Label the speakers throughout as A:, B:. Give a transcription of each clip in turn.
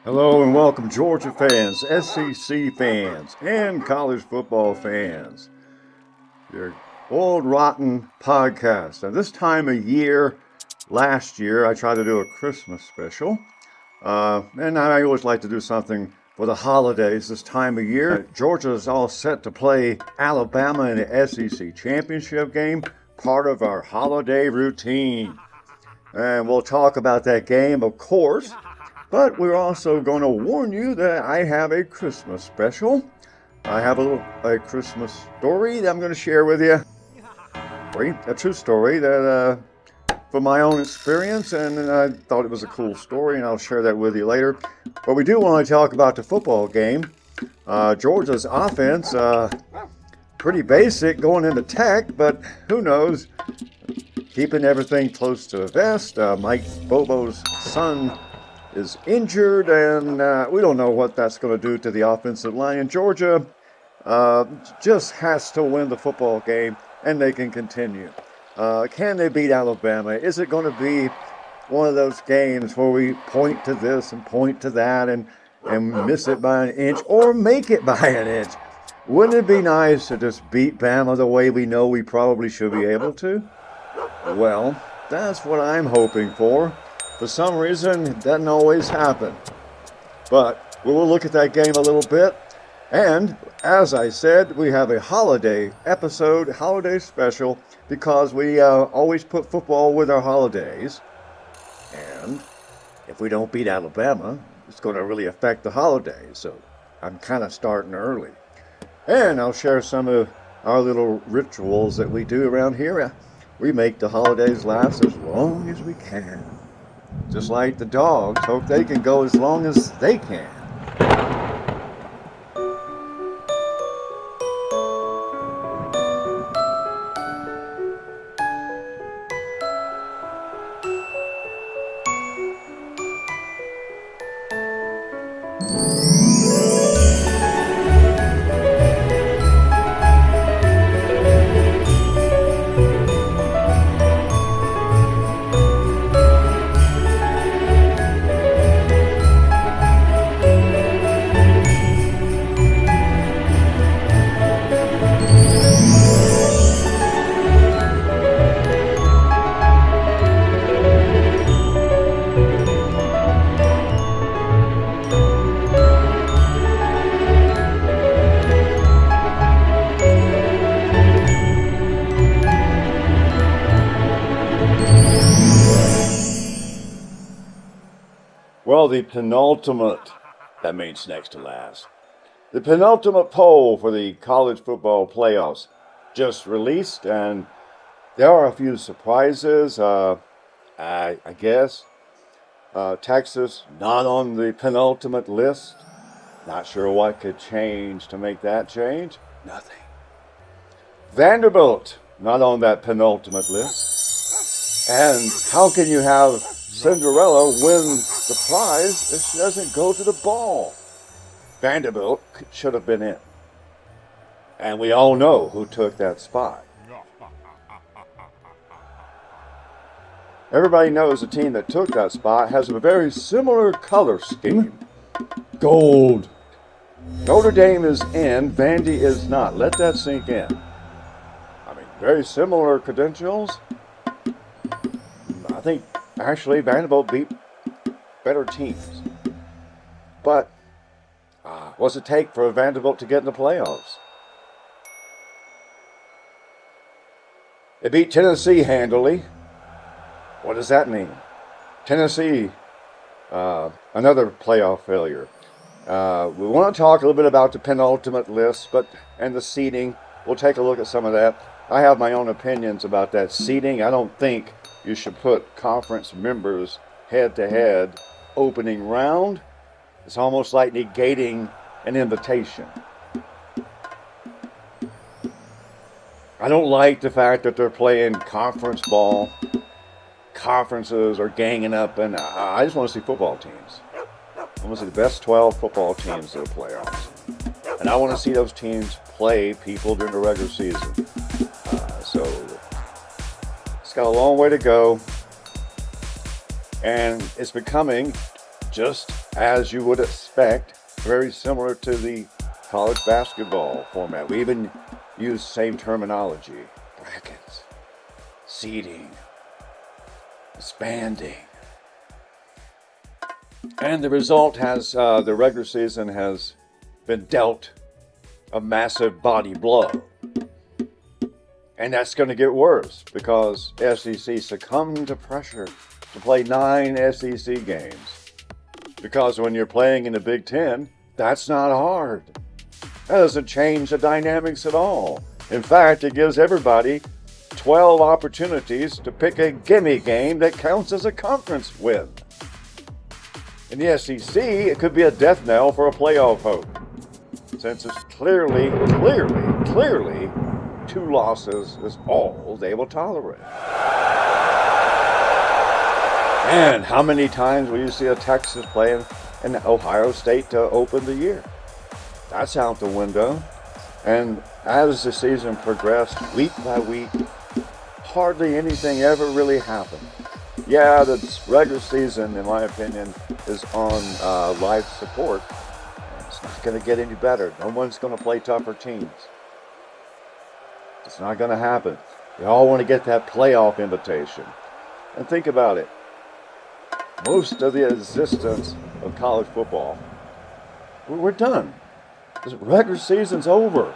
A: Hello and welcome, Georgia fans, SEC fans, and college football fans. Your old rotten podcast. Now, this time of year, last year, I tried to do a Christmas special. And I always like to do something for the holidays this time of year. Georgia is all set to play Alabama in the SEC championship game, part of our holiday routine. And we'll talk about that game, of course. But we're also going to warn you that I have a Christmas special. I have a Christmas story that I'm going to share with you. A true story that from my own experience, and I thought it was a cool story, and I'll share that with you later. But we do want to talk about the football game. Georgia's offense, pretty basic going into Tech, but who knows? Keeping everything close to the vest. Mike Bobo's son is injured, and we don't know what that's going to do to the offensive line. And Georgia just has to win the football game, and they can continue. Can they beat Alabama? Is it going to be one of those games where we point to this and point to that and miss it by an inch or make it by an inch? Wouldn't it be nice to just beat Bama the way we know we probably should be able to? Well, that's what I'm hoping for. For some reason, it doesn't always happen. But we will look at that game a little bit. And as I said, we have a holiday episode, holiday special, because we always put football with our holidays. And if we don't beat Alabama, it's going to really affect the holidays. So I'm kind of starting early. And I'll share some of our little rituals that we do around here. We make the holidays last as long as we can. Just like the dogs, hope they can go as long as they can. Well, the penultimate, that means next to last, the penultimate poll for the college football playoffs just released, and there are a few surprises, I guess. Texas, not on the penultimate list. Not sure what could change to make that change. Nothing. Vanderbilt, not on that penultimate list. And how can you have Cinderella win the prize if she doesn't go to the ball? Vanderbilt should have been in. And we all know who took that spot. Everybody knows the team that took that spot has a very similar color scheme. Gold. Notre Dame is in, Vandy is not. Let that sink in. I mean, very similar credentials. I think actually Vanderbilt beat better teams. But what's it take for Vanderbilt to get in the playoffs? They beat Tennessee handily. What does that mean? Tennessee, another playoff failure. We want to talk a little bit about the penultimate list, and the seeding. We'll take a look at some of that. I have my own opinions about that seeding. I don't think you should put conference members head-to-head opening round. It's almost like negating an invitation. I don't like the fact that they're playing conference ball. Conferences are ganging up, and I just want to see football teams. I want to see the best 12 football teams in the playoffs. And I want to see those teams play people during the regular season. So it's got a long way to go. And it's becoming just as you would expect, very similar to the college basketball format. We even use same terminology: brackets, seeding, expanding. And the result has, the regular season has been dealt a massive body blow. And that's going to get worse because SEC succumbed to pressure to play 9 SEC games. Because when you're playing in the Big Ten, that's not hard. That doesn't change the dynamics at all. In fact, it gives everybody 12 opportunities to pick a gimme game that counts as a conference win. In the SEC, it could be a death knell for a playoff hope, since it's clearly 2 losses is all they will tolerate. And how many times will you see a Texas playing in Ohio State to open the year? That's out the window. And as the season progressed, week by week, hardly anything ever really happened. Yeah, the regular season, in my opinion, is on life support. It's not going to get any better. No one's going to play tougher teams. It's not going to happen. We all want to get that playoff invitation. And think about it. Most of the existence of college football, we're done. The regular season's over.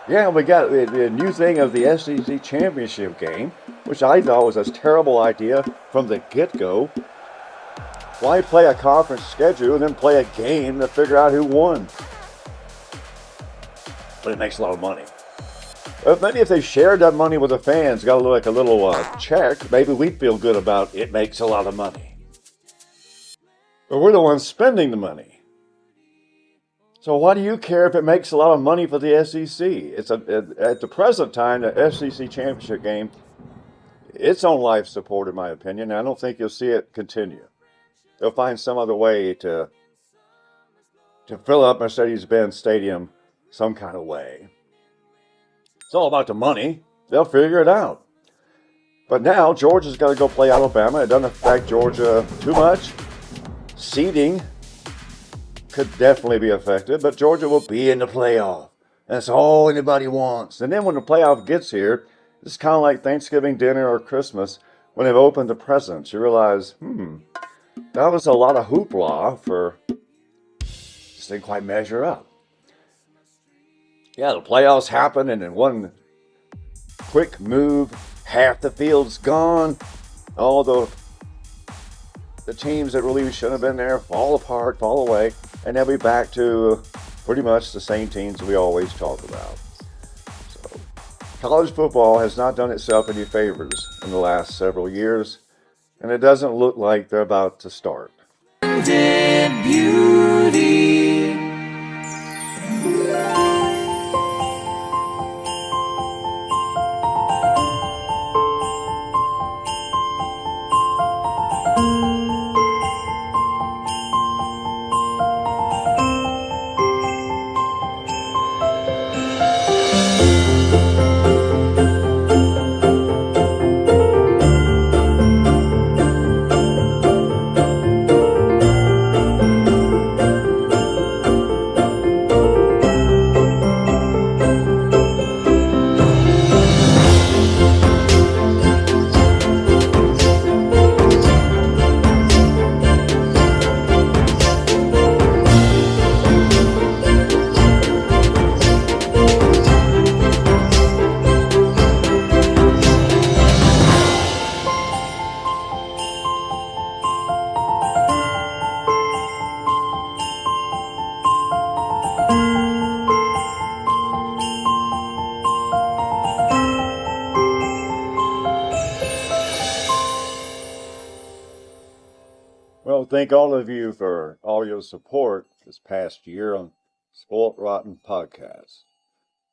A: Yeah, we got the new thing of the SEC championship game, which I thought was a terrible idea from the get-go. Why play a conference schedule and then play a game to figure out who won? But it makes a lot of money. Maybe if they shared that money with the fans, got like a little check, maybe we'd feel good about it makes a lot of money. But we're the ones spending the money. So why do you care if it makes a lot of money for the SEC? At the present time, the SEC championship game, it's on life support, in my opinion. I don't think you'll see it continue. They'll find some other way to fill up Mercedes-Benz Stadium some kind of way. It's all about the money. They'll figure it out. But now Georgia's got to go play Alabama. It doesn't affect Georgia too much. Seeding could definitely be affected, but Georgia will be in the playoff. That's all anybody wants. And then when the playoff gets here, it's kind of like Thanksgiving dinner or Christmas. When they've opened the presents, you realize, that was a lot of hoopla for this didn't quite measure up. Yeah, the playoffs happen, and in one quick move, half the field's gone. All the teams that really shouldn't have been there fall apart, fall away, and they'll be back to pretty much the same teams we always talk about. So, college football has not done itself any favors in the last several years, and it doesn't look like they're about to start. Beauty. Well, thank all of you for all your support this past year on Spoilt Rotten Podcast.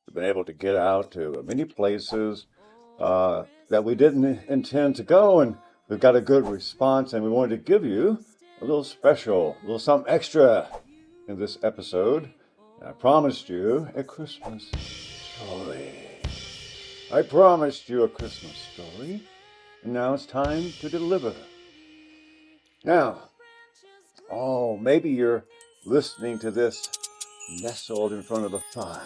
A: We've been able to get out to many places that we didn't intend to go, and we've got a good response, and we wanted to give you a little special, a little something extra in this episode. And I promised you a Christmas story. I promised you a Christmas story, and now it's time to deliver. Now, Oh, maybe you're listening to this nestled in front of a fire,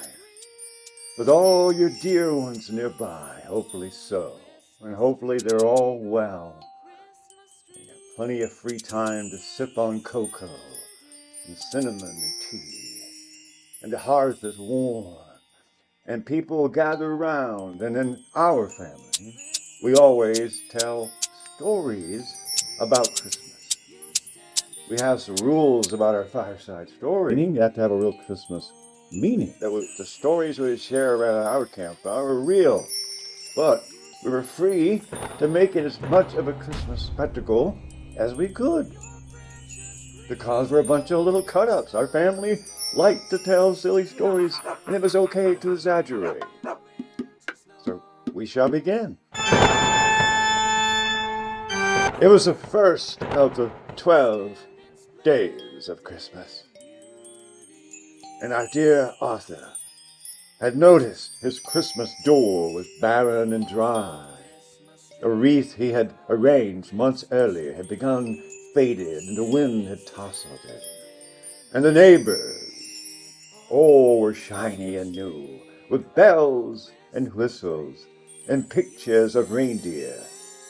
A: with all your dear ones nearby, hopefully so. And hopefully they're all well. You have plenty of free time to sip on cocoa and cinnamon and tea. And the hearth is warm. And people gather around. And in our family, we always tell stories about Christmas. We have some rules about our fireside story. You have to have a real Christmas meaning. The stories we share around our campfire are real. But we were free to make it as much of a Christmas spectacle as we could. Because we're a bunch of little cut-ups. Our family liked to tell silly stories, and it was okay to exaggerate. So we shall begin. It was the first of the 12 days of Christmas. And our dear Arthur had noticed his Christmas door was barren and dry. A wreath he had arranged months earlier had begun faded, and the wind had tousled it. And the neighbors, all were shiny and new, with bells and whistles and pictures of reindeer,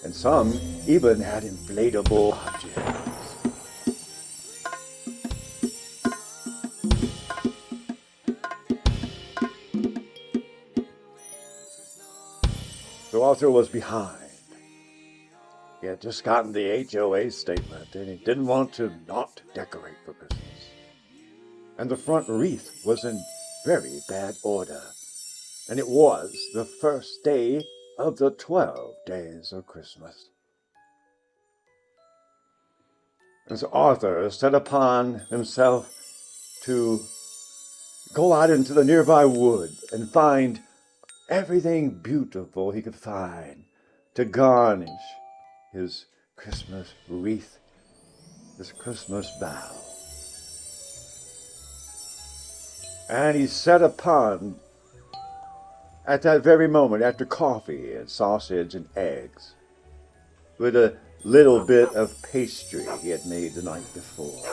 A: and some even had inflatable objects. So Arthur was behind. He had just gotten the HOA statement, and he didn't want to not decorate for Christmas. And the front wreath was in very bad order, and it was the first day of the 12 days of Christmas. And so Arthur set upon himself to go out into the nearby wood and find everything beautiful he could find to garnish his Christmas wreath, his Christmas bough. And he set upon, at that very moment, after coffee and sausage and eggs, with a little bit of pastry he had made the night before.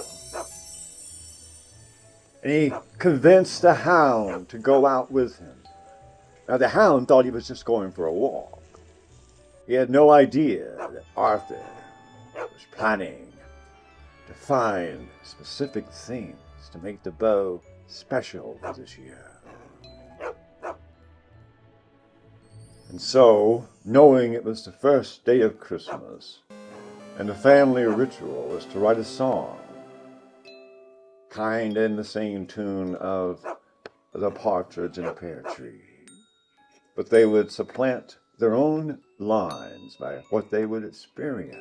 A: And he convinced the hound to go out with him. Now, the hound thought he was just going for a walk. He had no idea that Arthur was planning to find specific things to make the bow special for this year. And so, knowing it was the first day of Christmas, and the family ritual was to write a song, kind in the same tune of the partridge in a pear tree, but they would supplant their own lines by what they would experience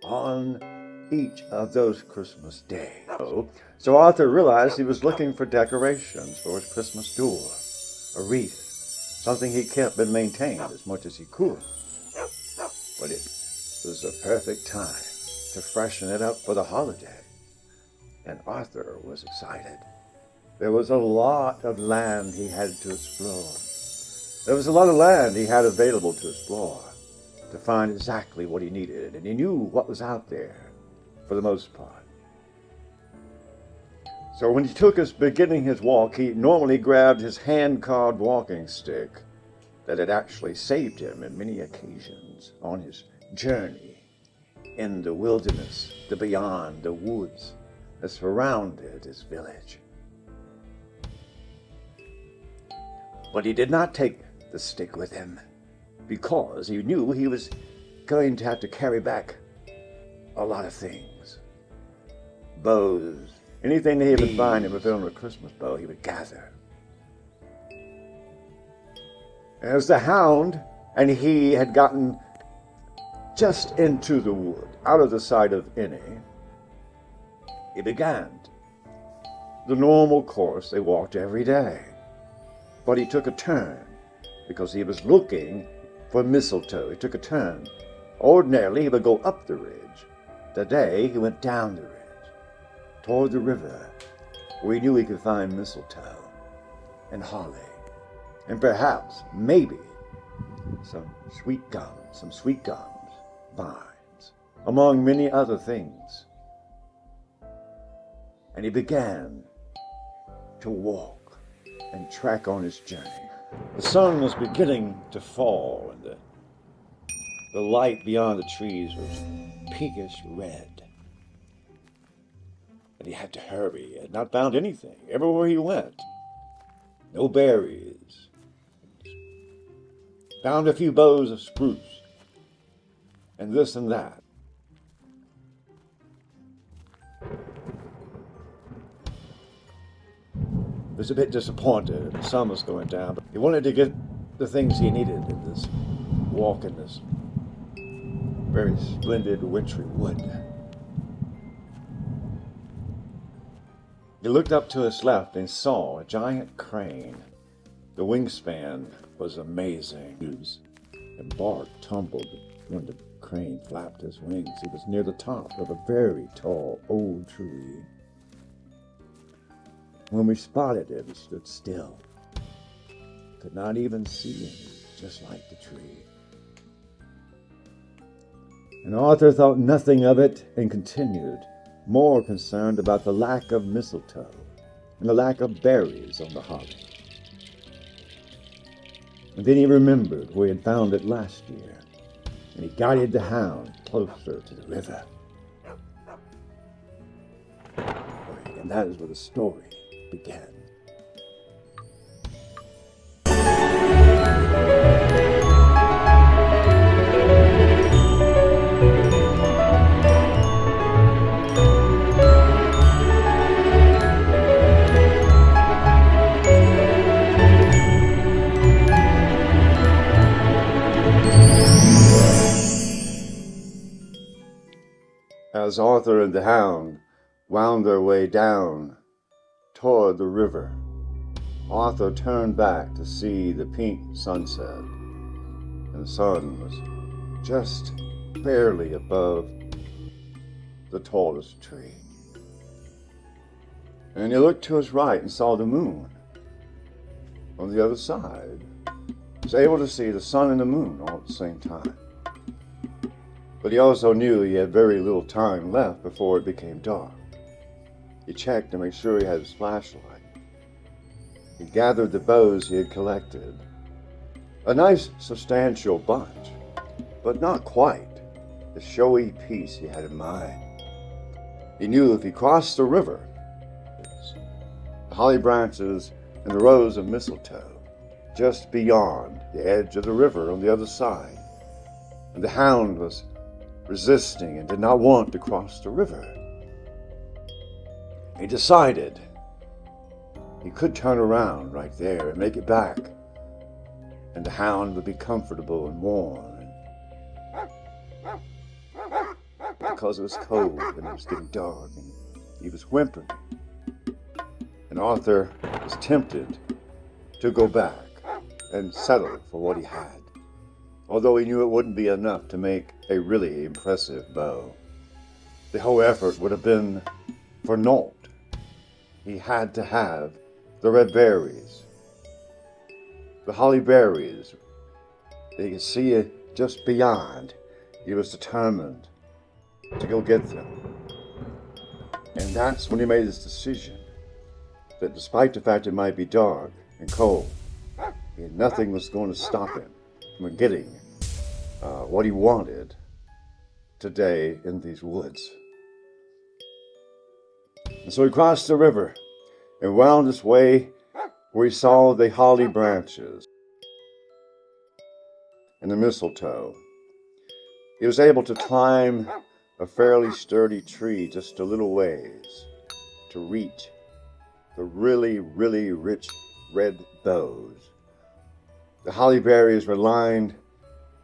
A: on each of those Christmas days. So Arthur realized he was looking for decorations for his Christmas door, a wreath, something he kept and maintained as much as he could. But it was the perfect time to freshen it up for the holiday, and Arthur was excited. There was a lot of land he had to explore. There was a lot of land he had available to explore, to find exactly what he needed, and he knew what was out there, for the most part. So when he beginning his walk, he normally grabbed his hand-carved walking stick that had actually saved him in many occasions on his journey in the wilderness, the beyond, the woods that surrounded his village. But he did not take the stick with him, because he knew he was going to have to carry back a lot of things. Bows, anything that he would find in a Christmas bow, he would gather. As the hound and he had gotten just into the wood, out of the sight of any, he began the normal course they walked every day. But he took a turn, because he was looking for mistletoe. He took a turn. Ordinarily, he would go up the ridge. Today, he went down the ridge, toward the river, where he knew he could find mistletoe and holly, and perhaps, maybe, some sweet gums, vines, among many other things. and he began to walk and track on his journey. The sun was beginning to fall, and the light beyond the trees was pinkish red. And he had to hurry. He had not found anything. Everywhere he went, no berries. Found a few boughs of spruce, and this and that. He was a bit disappointed. The sun was going down, but he wanted to get the things he needed in this walk in this very splendid wintry wood. He looked up to his left and saw a giant crane. The wingspan was amazing. And bark tumbled when the crane flapped his wings. He was near the top of a very tall old tree. When we spotted it, he stood still. Could not even see him, just like the tree. And Arthur thought nothing of it and continued, more concerned about the lack of mistletoe and the lack of berries on the holly. And then he remembered where he had found it last year, and he guided the hound closer to the river. And that is where the story began. As Arthur and the hound wound their way down toward the river, Arthur turned back to see the pink sunset, and the sun was just barely above the tallest tree. And he looked to his right and saw the moon on the other side. He was able to see the sun and the moon all at the same time. But he also knew he had very little time left before it became dark. He checked to make sure he had his flashlight. He gathered the boughs he had collected. A nice, substantial bunch, but not quite the showy piece he had in mind. He knew if he crossed the river, the holly branches and the rows of mistletoe just beyond the edge of the river on the other side, and the hound was resisting and did not want to cross the river. He decided he could turn around right there and make it back, and the hound would be comfortable and warm. Because it was cold and it was getting dark, and he was whimpering. And Arthur was tempted to go back and settle for what he had, although he knew it wouldn't be enough to make a really impressive bow. The whole effort would have been for naught. He had to have the red berries, the holly berries. He could see it just beyond. He was determined to go get them. And that's when he made his decision that despite the fact it might be dark and cold, nothing was going to stop him from getting what he wanted today in these woods. And so he crossed the river and wound his way where he saw the holly branches and the mistletoe. He was able to climb a fairly sturdy tree just a little ways to reach the really, really rich red boughs. The holly berries were lined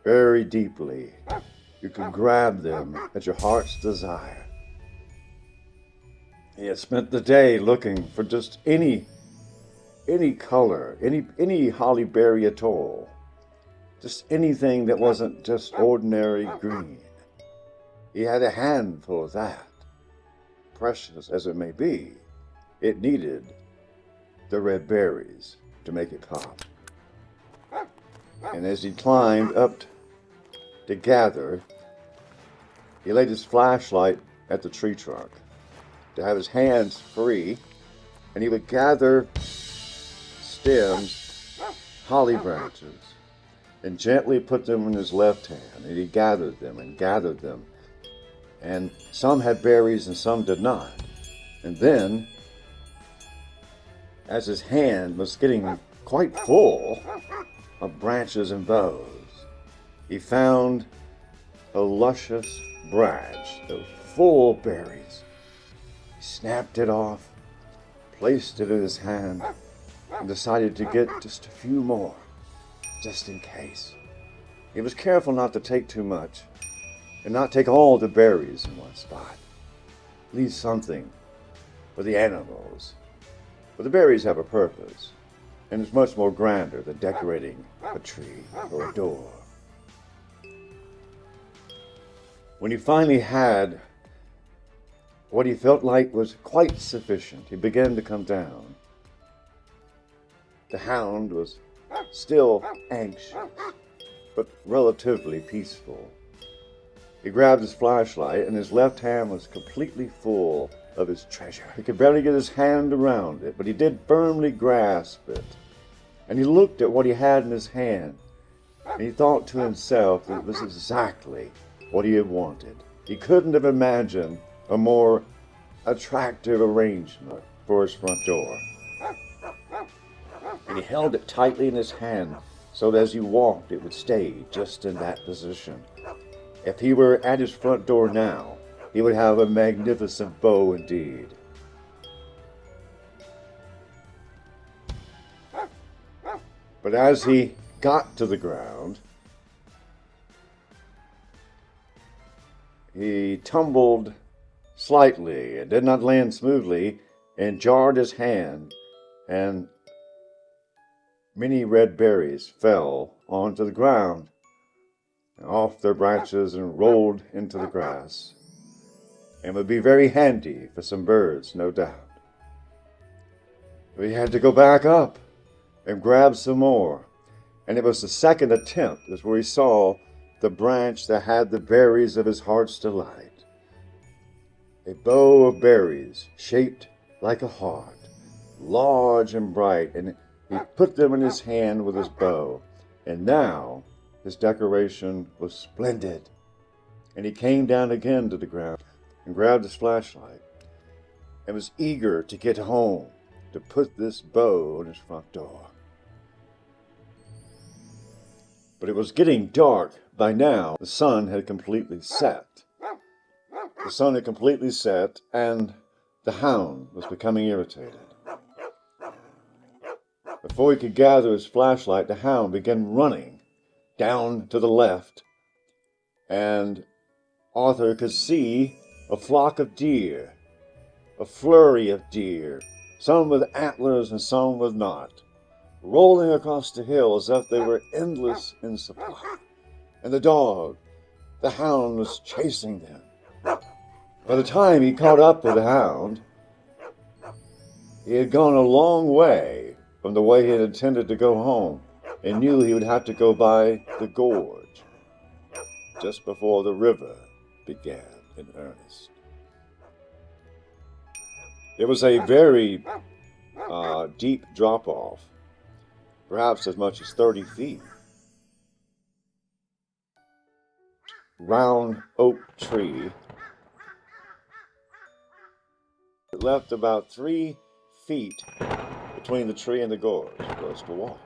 A: very deeply. You could grab them at your heart's desire. He had spent the day looking for just any color, any holly berry at all. Just anything that wasn't just ordinary green. He had a handful of that. Precious as it may be, it needed the red berries to make it pop. And as he climbed up to gather, he laid his flashlight at the tree trunk. to have his hands free, and he would gather stems, holly branches, and gently put them in his left hand, and he gathered them and gathered them, and some had berries and some did not. And then, as his hand was getting quite full of branches and boughs, he found a luscious branch that was full of berries. He snapped it off, placed it in his hand, and decided to get just a few more, just in case. He was careful not to take too much, and not take all the berries in one spot. Leave something for the animals. But the berries have a purpose, and it's much more grander than decorating a tree or a door. When he finally had what he felt like was quite sufficient, he began to come down. The hound was still anxious, but relatively peaceful. He grabbed his flashlight, and his left hand was completely full of his treasure. He could barely get his hand around it, but he did firmly grasp it. And he looked at what he had in his hand, and he thought to himself that it was exactly what he had wanted. He couldn't have imagined a more attractive arrangement for his front door. And he held it tightly in his hand so that as he walked it would stay just in that position. If he were at his front door now, he would have a magnificent bow indeed. But as he got to the ground, he tumbled slightly and did not land smoothly and jarred his hand, and many red berries fell onto the ground and off their branches and rolled into the grass, and would be very handy for some birds, no doubt. He had to go back up and grab some more, and it was the second attempt is where he saw the branch that had the berries of his heart's delight. A bow of berries shaped like a heart, large and bright, and he put them in his hand with his bow, and now his decoration was splendid. And he came down again to the ground and grabbed his flashlight and was eager to get home to put this bow on his front door. But it was getting dark by now. The sun had completely set. The sun had completely set, and the hound was becoming irritated. Before he could gather his flashlight, the hound began running down to the left, and Arthur could see a flock of deer, a flurry of deer, some with antlers and some with not, rolling across the hill as if they were endless in supply. And the hound was chasing them. By the time he caught up with the hound, he had gone a long way from the way he had intended to go home, and knew he would have to go by the gorge just before the river began in earnest. It was a very deep drop-off, perhaps as much as 30 feet. Round oak tree. It left about 3 feet between the tree and the gorge for us to walk.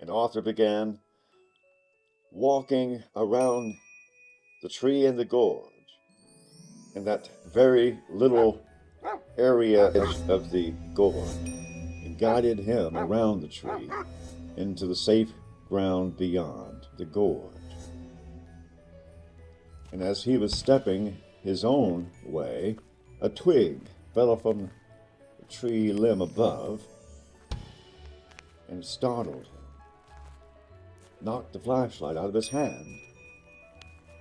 A: And Arthur began walking around the tree and the gorge in that very little area of the gorge, and guided him around the tree into the safe ground beyond the gorge. And as he was stepping his own way, a twig fell from the tree limb above and startled him, knocked the flashlight out of his hand.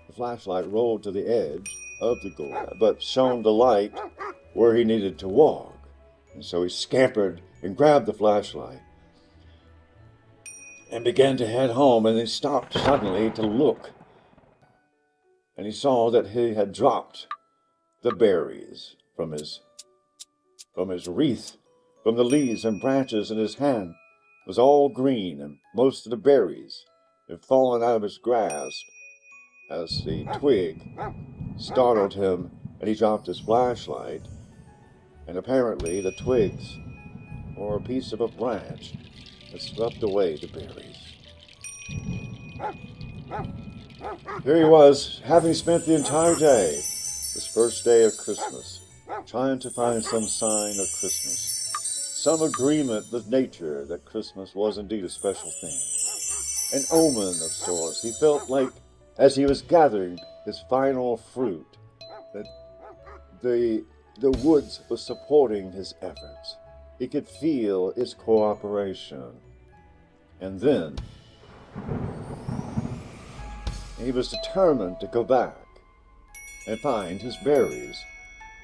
A: The flashlight rolled to the edge of the gorge, but shone the light where he needed to walk. And so he scampered and grabbed the flashlight and began to head home, and he stopped suddenly to look. And he saw that he had dropped the berries from his wreath, from the leaves and branches in his hand, was all green, and most of the berries had fallen out of his grasp as the twig startled him and he dropped his flashlight, and apparently the twigs or a piece of a branch had swept away the berries. Here he was, having spent the entire day, this first day of Christmas, trying to find some sign of Christmas, some agreement with nature that Christmas was indeed a special thing, an omen of sorts. He felt like, as he was gathering his final fruit, that the woods was supporting his efforts. He could feel its cooperation. And then he was determined to go back and find his berries,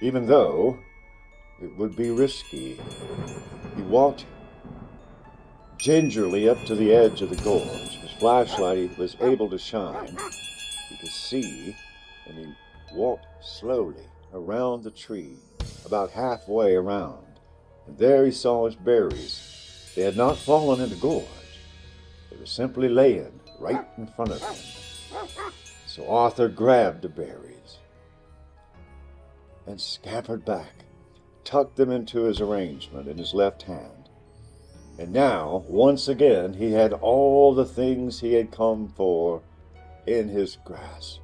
A: even though it would be risky. He walked gingerly up to the edge of the gorge. His flashlight was able to shine. He could see, and he walked slowly around the tree, about halfway around. And there he saw his berries. They had not fallen in the gorge. They were simply laying right in front of him. So Arthur grabbed the berries and scampered back, tucked them into his arrangement in his left hand. And now, once again, he had all the things he had come for in his grasp.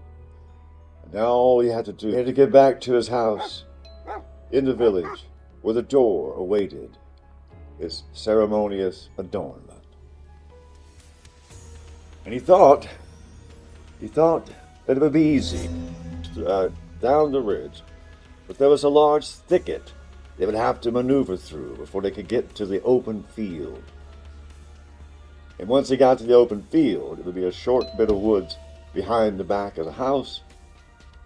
A: And now all he had to do was to get back to his house in the village, where the door awaited his ceremonious adornment. And he thought that it would be easy down the ridge, but there was a large thicket they would have to maneuver through before they could get to the open field. And once he got to the open field, it would be a short bit of woods behind the back of the house,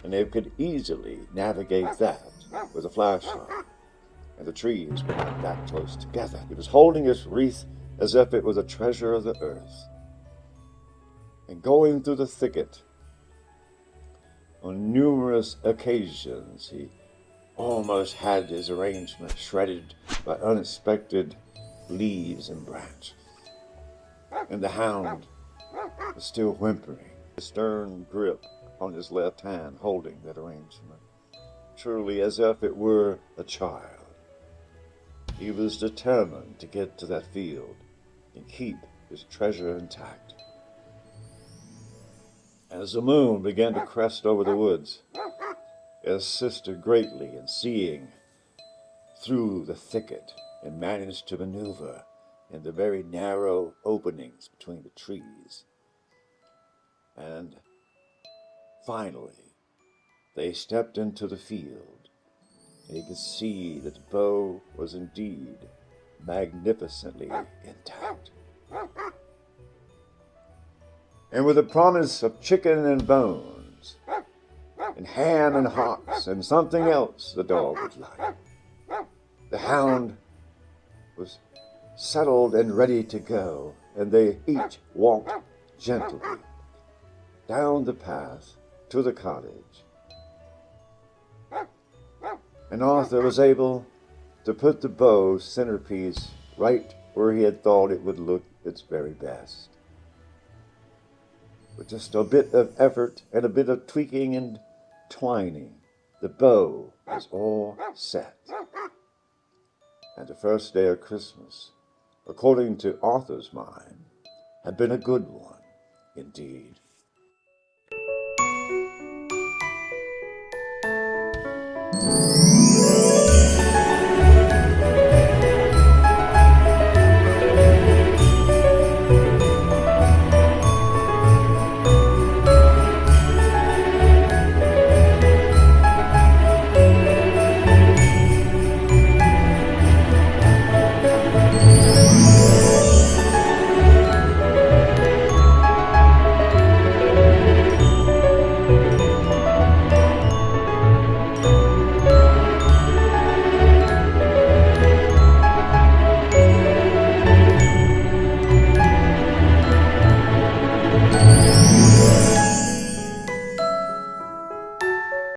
A: and they could easily navigate that with a flashlight. And the trees were not that close together. He was holding his wreath as if it was a treasure of the earth. And going through the thicket, on numerous occasions, he almost had his arrangement shredded by unexpected leaves and branches. And the hound was still whimpering, a stern grip on his left hand holding that arrangement, truly as if it were a child. He was determined to get to that field and keep his treasure intact. As the moon began to crest over the woods, he assisted greatly in seeing through the thicket and managed to maneuver in the very narrow openings between the trees. And finally, they stepped into the field. He could see that the bow was indeed magnificently intact. And with a promise of chicken and bones, and ham and hops, and something else the dog would like, the hound was settled and ready to go, and they each walked gently down the path to the cottage. And Arthur was able to put the bow centerpiece right where he had thought it would look its very best. With just a bit of effort and a bit of tweaking and twining, the bow was all set. And the first day of Christmas, according to Arthur's mind, had been a good one indeed.